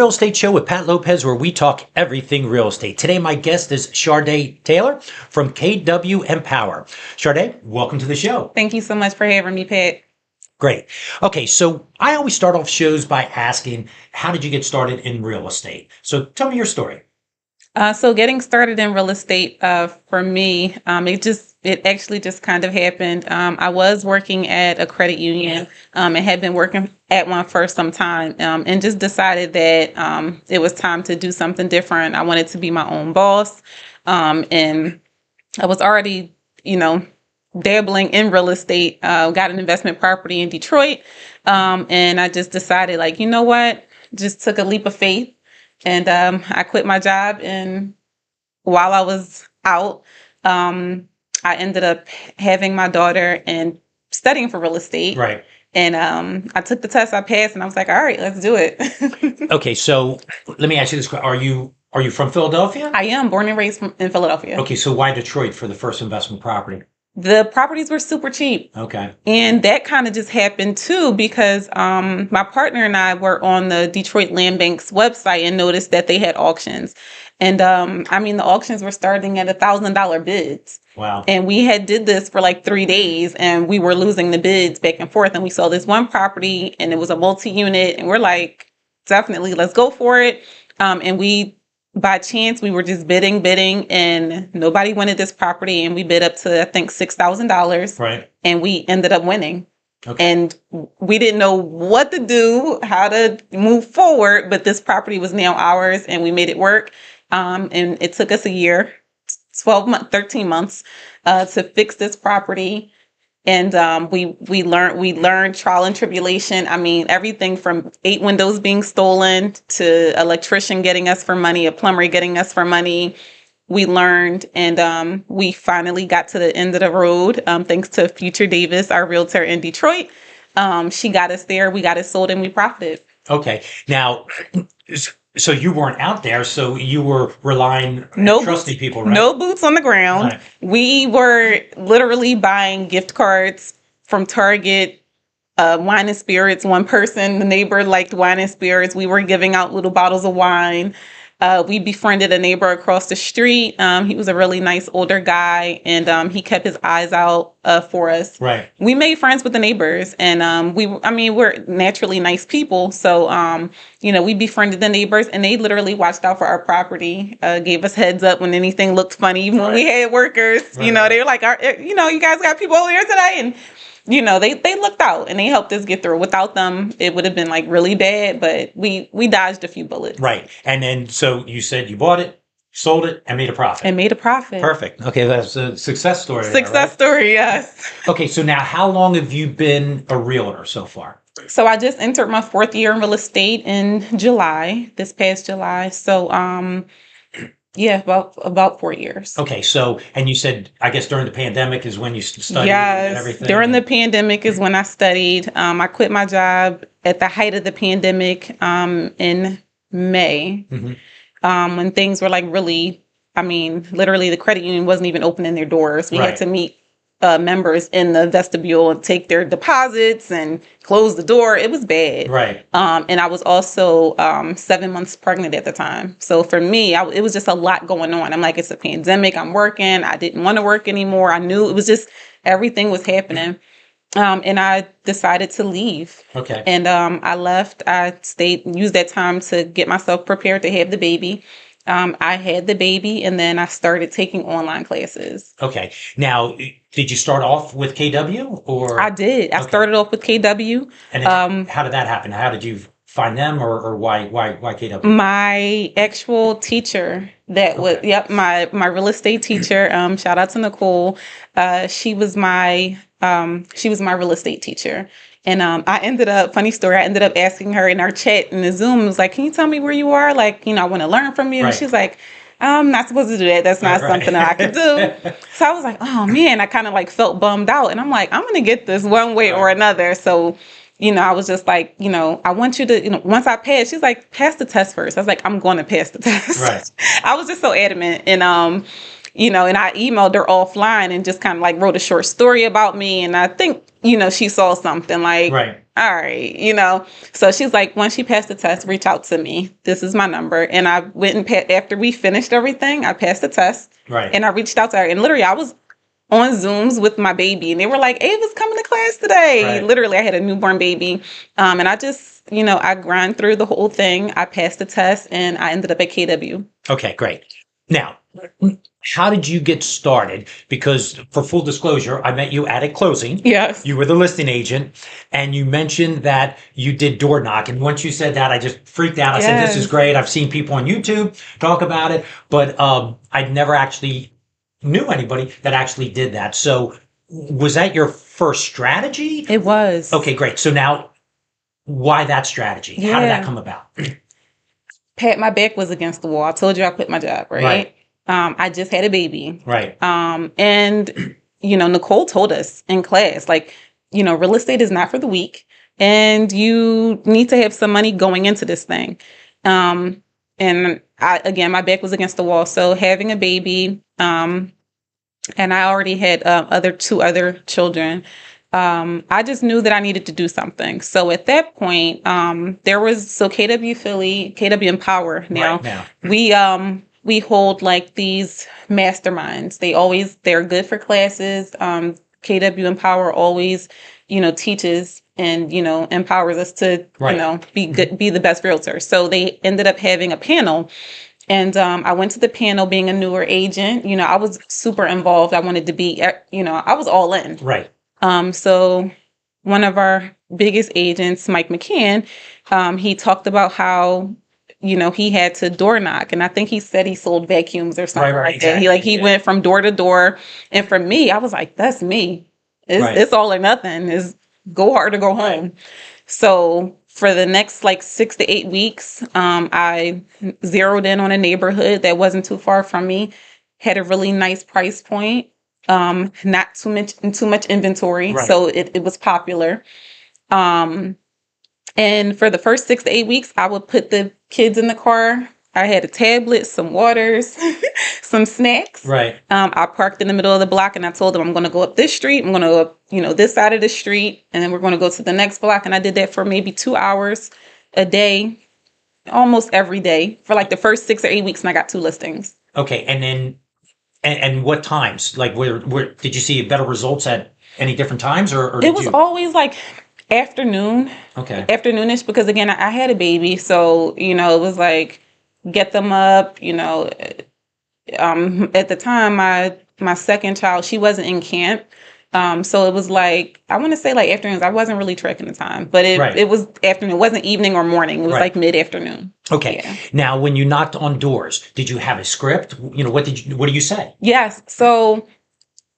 Real Estate Show with Pat Lopez, where we talk everything real estate. Today, my guest is Chardae Taylor from KW Empower. Chardae, welcome to the show. Thank you so much for having me, Pat. Great. Okay, so I always start off shows by asking, how did you get started in real estate? So tell me your story. So getting started in real estate for me, it actually just kind of happened. I was working at a credit union and had been working at one for some time and just decided that it was time to do something different. I wanted to be my own boss. And I was already, dabbling in real estate, got an investment property in Detroit. And I just decided, like, you know what, just took a leap of faith. And I quit my job, and while I was out, I ended up having my daughter and studying for real estate. Right. And I took the test, I passed, and I was like, all right, let's do it. Okay, so let me ask you this. Are you from Philadelphia? I am born and raised in Philadelphia. Okay, so why Detroit for the first investment property? The properties were super cheap. Okay. And that kind of just happened too because my partner and I were on the Detroit Land Bank's website and noticed that they had auctions. And the auctions were starting at $1,000 bids. Wow. And we had did this for like 3 days and we were losing the bids back and forth. And we saw this one property and it was a multi-unit and we're like, definitely, let's go for it. By chance, we were just bidding, and nobody wanted this property. And we bid up to, I think, $6,000. Right. And we ended up winning. Okay. And we didn't know what to do, how to move forward. But this property was now ours and we made it work. And it took us a year, 13 months to fix this property. And we learned trial and tribulation. I mean, everything from 8 windows being stolen to electrician getting us for money, a plumber getting us for money. We learned, and we finally got to the end of the road. Thanks to Future Davis, our realtor in Detroit. She got us there. We got it sold, and we profited. Okay. Now, so you weren't out there, so you were relying on trusty people, right? No boots on the ground. Right. We were literally buying gift cards from Target, wine and spirits. One person, the neighbor, liked wine and spirits. We were giving out little bottles of wine. We befriended a neighbor across the street. He was a really nice older guy, and he kept his eyes out for us. Right. We made friends with the neighbors, and we're naturally nice people. So, we befriended the neighbors, and they literally watched out for our property, gave us heads up when anything looked funny. Even when we had workers, they were like, you guys got people over here today, and they looked out and they helped us get through. Without them, it would have been like really bad, but we dodged a few bullets. Right. And then, so you said you bought it, sold it, and made a profit. Perfect. Okay, that's a success story. Story, yes. Okay, so now how long have you been a realtor so far? So I just entered my 4th year in real estate in this past July. So, yeah, about 4 years. Okay, so, and you said, I guess during the pandemic is when you studied and everything? During the pandemic is when I studied. I quit my job at the height of the pandemic in May, when things were like really, literally the credit union wasn't even opening their doors. We had to meet members in the vestibule and take their deposits and close the door. It was bad. Right. And I was also 7 months pregnant at the time. So for me, it was just a lot going on. I'm like, it's a pandemic. I'm working. I didn't want to work anymore. I knew it was just everything was happening. And I decided to leave. Okay. And I left. I used that time to get myself prepared to have the baby. I had the baby, and then I started taking online classes. Okay. Now, did you start off with KW, or? I did. I started off with KW. And then how did that happen? How did you find them, or why KW? My actual teacher, my real estate teacher. Shout out to Nicole. She was my real estate teacher. And I ended up asking her in our chat in the Zoom, was like, can you tell me where you are? Like, I want to learn from you. Right. And she's like, I'm not supposed to do that. That's not something that I could do. So I was like, oh man, I kind of like felt bummed out. And I'm like, I'm going to get this one way or another. So, I was just like, I want you to, once I pass, she's like, pass the test first. I was like, I'm going to pass the test. Right. I was just so adamant. And and I emailed her offline and just kind of like wrote a short story about me. And I think, she saw something like, Right. all right. So she's like, once she passed the test, reach out to me. This is my number. And I went and after we finished everything, I passed the test. Right. And I reached out to her. And literally, I was on Zooms with my baby. And they were like, Ava's coming to class today. Right. Literally, I had a newborn baby. And I just, I grind through the whole thing. I passed the test and I ended up at KW. Okay, great. Now, how did you get started? Because for full disclosure, I met you at a closing. Yes. You were the listing agent, and you mentioned that you did door knocking. Once you said that, I just freaked out. I said, this is great. I've seen people on YouTube talk about it, but I'd never actually knew anybody that actually did that. So was that your first strategy? It was. Okay, great. So now, why that strategy? Yeah. How did that come about? Pat, my back was against the wall. I told you I quit my job, right? I just had a baby. Right. And, Nicole told us in class, like, real estate is not for the weak and you need to have some money going into this thing. And again, my back was against the wall. So having a baby, and I already had two other children. I just knew that I needed to do something. So at that point, there was KW Philly, KW Empower. Now, we hold like these masterminds. They're good for classes. KW Empower always, teaches and, empowers us to, be the best realtor. So they ended up having a panel. And I went to the panel being a newer agent. I was super involved. I wanted to be, I was all in. Right. So one of our biggest agents, Mike McCann, he talked about how, he had to door knock. And I think he said he sold vacuums or something like that. He went from door to door. And for me, I was like, that's me. It's all or nothing. Is go hard or go home. Right. So for the next 6 to 8 weeks, I zeroed in on a neighborhood that wasn't too far from me, had a really nice price point. Not too much inventory. Right. So it was popular. And for the first 6 to 8 weeks, I would put the kids in the car. I had a tablet, some waters, some snacks. Right. I parked in the middle of the block and I told them I'm going to go up this street. I'm going to go up, this side of the street. And then we're going to go to the next block. And I did that for maybe 2 hours a day, almost every day for the first 6 or 8 weeks. And I got 2 listings. Okay. And then And what times? Where did you see better results at any different times, or it was always afternoon? Okay, afternoonish, because again, I had a baby, so it was get them up. At the time, my second child, she wasn't in camp. So it was I want to say afternoons. I wasn't really tracking the time, but it was afternoon. It wasn't evening or morning. It was mid-afternoon. Okay. Yeah. Now, when you knocked on doors, did you have a script? What do you say? Yes. So,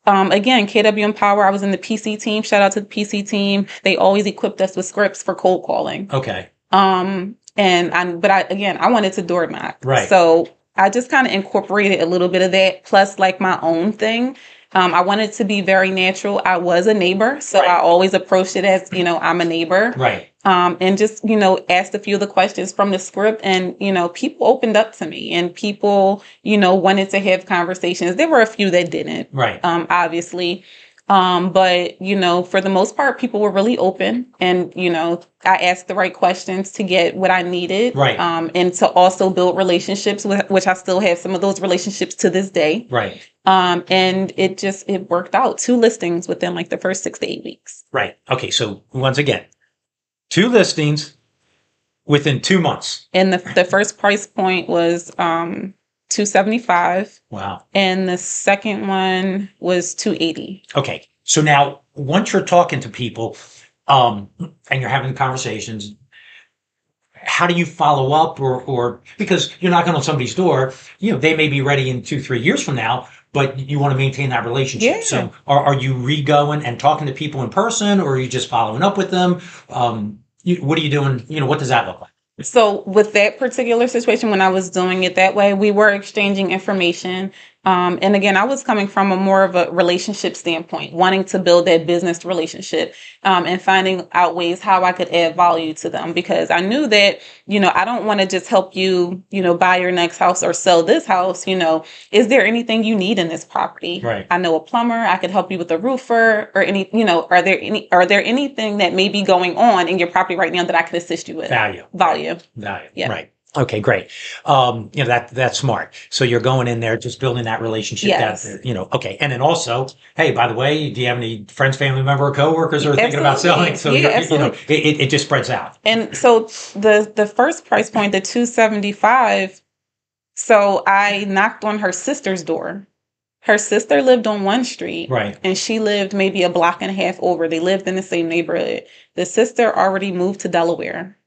again, KW Empower, I was in the PC team. Shout out to the PC team. They always equipped us with scripts for cold calling. Okay. I wanted to door knock. Right. So I just kind of incorporated a little bit of that, plus my own thing. I wanted to be very natural. I was a neighbor, so I always approached it as, I'm a neighbor. Right. And just, asked a few of the questions from the script, and, people opened up to me, and people, wanted to have conversations. There were a few that didn't. Right. Obviously. But, for the most part, people were really open, and, I asked the right questions to get what I needed. Right. And to also build relationships, which I still have some of those relationships to this day. Right. And it worked out. 2 listings within the first 6 to 8 weeks. Right. Okay. So once again, 2 listings within 2 months. And the first price point was, $275. Wow. And the second one was $280. Okay. So now once you're talking to people, and you're having conversations, how do you follow up or because you're knocking on somebody's door, they may be ready in 2-3 years from now, but you want to maintain that relationship. Yeah. So are you re-going and talking to people in person, or are you just following up with them? What are you doing? What does that look like? So with that particular situation, when I was doing it that way, we were exchanging information. And again, I was coming from a more of a relationship standpoint, wanting to build that business relationship, and finding out ways how I could add value to them, because I knew that, I don't want to just help you, buy your next house or sell this house. Is there anything you need in this property? Right. I know a plumber. I could help you with a roofer, or are there anything that may be going on in your property right now that I could assist you with? Value. Yeah. Right. Okay, great. That's smart. So you're going in there, just building that relationship. Yes. Okay. And then also, hey, by the way, do you have any friends, family member, or coworkers who are thinking about selling? So it just spreads out. And so the first price point, the $275. So I knocked on her sister's door. Her sister lived on one street, right, and she lived maybe a block and a half over. They lived in the same neighborhood. The sister already moved to Delaware.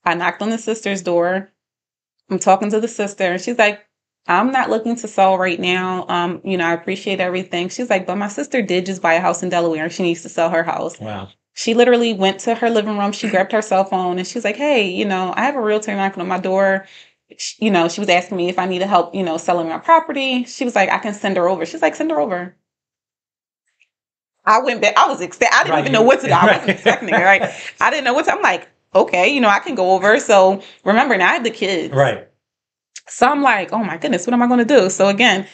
I knocked on the sister's door. I'm talking to the sister, and she's like, I'm not looking to sell right now. I appreciate everything. She's like, but my sister did just buy a house in Delaware, and she needs to sell her house. Wow. She literally went to her living room. She grabbed her cell phone, and she's like, hey, I have a realtor knocking on my door. She was asking me if I needed help, selling my property. She was like, I can send her over. She's like, send her over. I went back. I was ecstatic. I didn't even know what to do. I wasn't expecting it, right? I didn't know what to. I'm like, okay, I can go over. So remember, now I have the kids. Right. So I'm like, oh my goodness, what am I going to do? So again,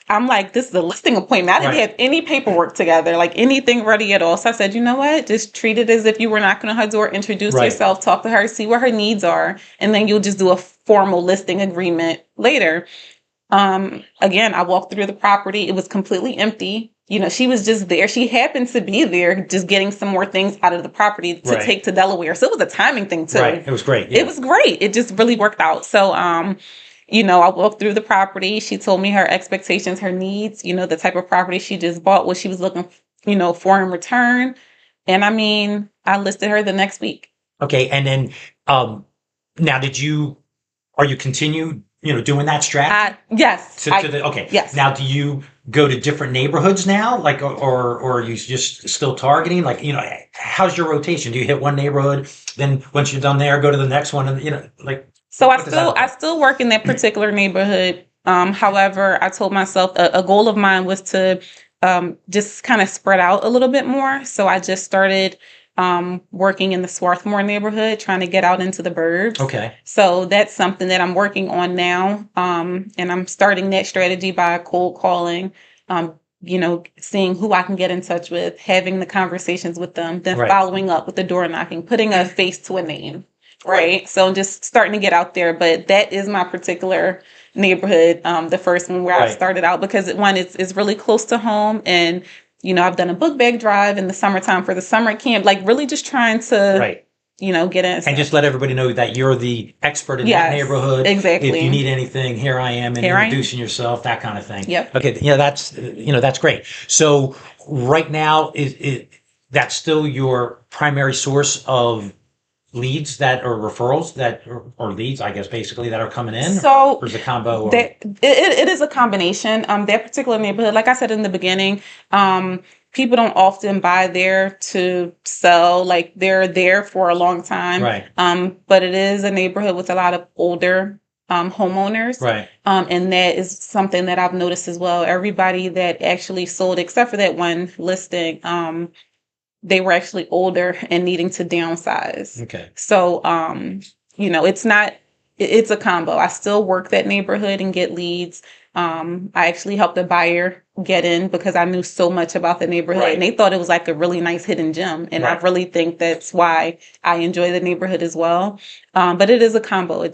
I'm like, this is a listing appointment. I didn't have any paperwork together, like anything ready at all. So I said, you know what? Just treat it as if you were knocking on her door, introduce yourself, talk to her, see what her needs are. And then you'll just do a formal listing agreement later. Again, I walked through the property. It was completely empty. She was just there. She happened to be there just getting some more things out of the property to take to Delaware. So it was a timing thing too. Right. It was great. Yeah. It was great. It just really worked out. So, I walked through the property. She told me her expectations, her needs, the type of property she just bought, what she was looking, for in return. And I listed her the next week. Okay. And then, now are you continue, doing that strategy? Yes. Okay. Yes. Now, do you go to different neighborhoods now? Like, or are you just still targeting? Like, how's your rotation? Do you hit one neighborhood, then once you're done there, go to the next one? And, So I still work in that particular neighborhood. However, I told myself a goal of mine was to just kind of spread out a little bit more. So I just started working in the Swarthmore neighborhood, trying to get out into the burbs. Okay. So that's something that I'm working on now. And I'm starting that strategy by cold calling, seeing who I can get in touch with, having the conversations with them, then following up with the door knocking, putting a face to a name. Right. So just starting to get out there. But that is my particular neighborhood, the first one where I started out, because it's really close to home. And, I've done a book bag drive in the summertime for the summer camp, like really just trying to, get in. And just let everybody know that you're the expert in that neighborhood. Exactly. If you need anything, here I am, and introducing yourself, that kind of thing. Yep. Okay. That's great. So right now, is that's still your primary source of leads or referrals or leads, I guess, basically, that are coming in? So or is it a combo? It is a combination. That particular neighborhood, like I said in the beginning, people don't often buy there to sell. Like, they're there for a long time. Right. But it is a neighborhood with a lot of older homeowners. Right. And that is something that I've noticed as well. Everybody that actually sold, except for that one listing, they were actually older and needing to downsize. Okay. So, it's a combo. I still work that neighborhood and get leads. I actually helped a buyer get in because I knew so much about the neighborhood, and they thought it was like a really nice hidden gem. And I really think that's why I enjoy the neighborhood as well. But it is a combo.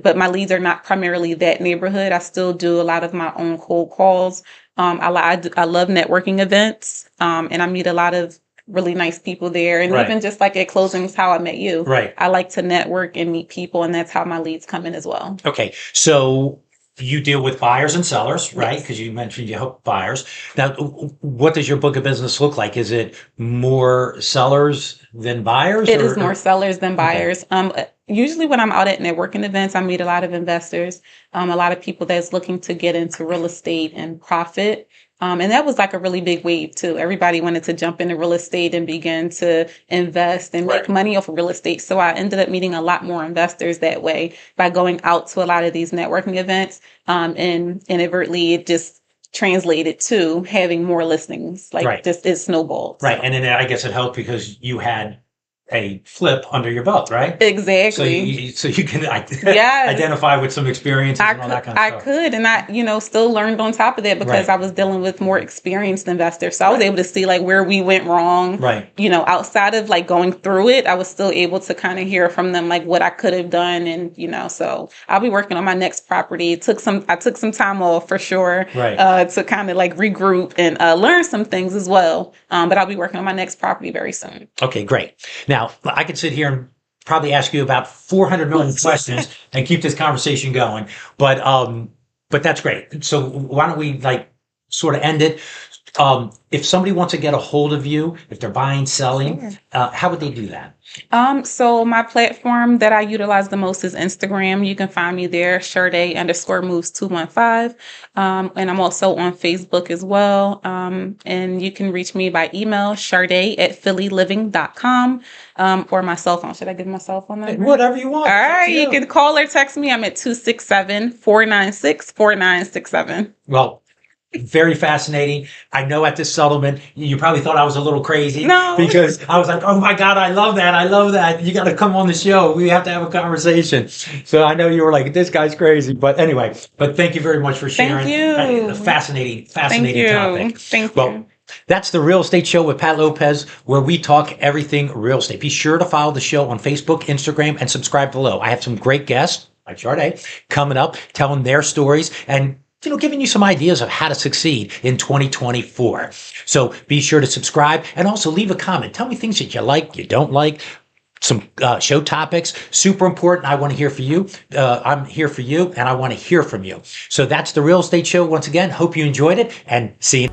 But my leads are not primarily that neighborhood. I still do a lot of my own cold calls. I love networking events, and I meet a lot of really nice people there. And even just like at closings, how I met you. Right. I like to network and meet people, and that's how my leads come in as well. Okay. So you deal with buyers and sellers, right? Because you mentioned you help buyers. Now, what does your book of business look like? Is it more sellers than buyers? It is more sellers than buyers. Okay. Usually when I'm out at networking events, I meet a lot of investors, a lot of people that's looking to get into real estate and profit. And that was like a really big wave too. Everybody wanted to jump into real estate and begin to invest and make Right. money off of real estate. So I ended up meeting a lot more investors that way by going out to a lot of these networking events. And inadvertently, it just translated to having more listings. Like Right. just it snowballed. Right. So. And then I guess it helped because you had a flip under your belt, right? So Exactly. you can Yes. identify with some experiences and all that kind of I stuff. could, and I, still learned on top of that because Right. I was dealing with more experienced investors. So I was Right. able to see like where we went wrong. Right. Outside of like going through it, I was still able to kind of hear from them like what I could have done, and so I'll be working on my next property. I took some time off for sure, Right. to kind of like regroup and learn some things as well. But I'll be working on my next property very soon. Okay, great. Now, I could sit here and probably ask you about 400 million questions and keep this conversation going, but that's great. So why don't we like sort of end it? If somebody wants to get a hold of you, if they're buying, selling, how would they do that? So my platform that I utilize the most is Instagram. You can find me there, Chardae_moves215. And I'm also on Facebook as well. And you can reach me by email, Chardae@phillyliving.com, or my cell phone. Should I give my cell phone number? Whatever you want. All right. You can call or text me. I'm at 267-496-4967. Well, very fascinating. I know at this settlement, you probably thought I was a little crazy. No. Because I was like, oh my God, I love that. I love that. You got to come on the show. We have to have a conversation. So I know you were like, this guy's crazy. But anyway, thank you very much for sharing. Thank you. A fascinating Thank you. topic. Thank Well, you. that's the Real Estate Show with Pat Lopez, where we talk everything real estate. Be sure to follow the show on Facebook, Instagram, and subscribe below. I have some great guests, like Chardae, coming up, telling their stories and giving you some ideas of how to succeed in 2024. So be sure to subscribe and also leave a comment. Tell me things that you like, you don't like, some show topics. Super important. I want to hear from you. I'm here for you, and I want to hear from you. So that's the Real Estate Show once again. Hope you enjoyed it, and see you.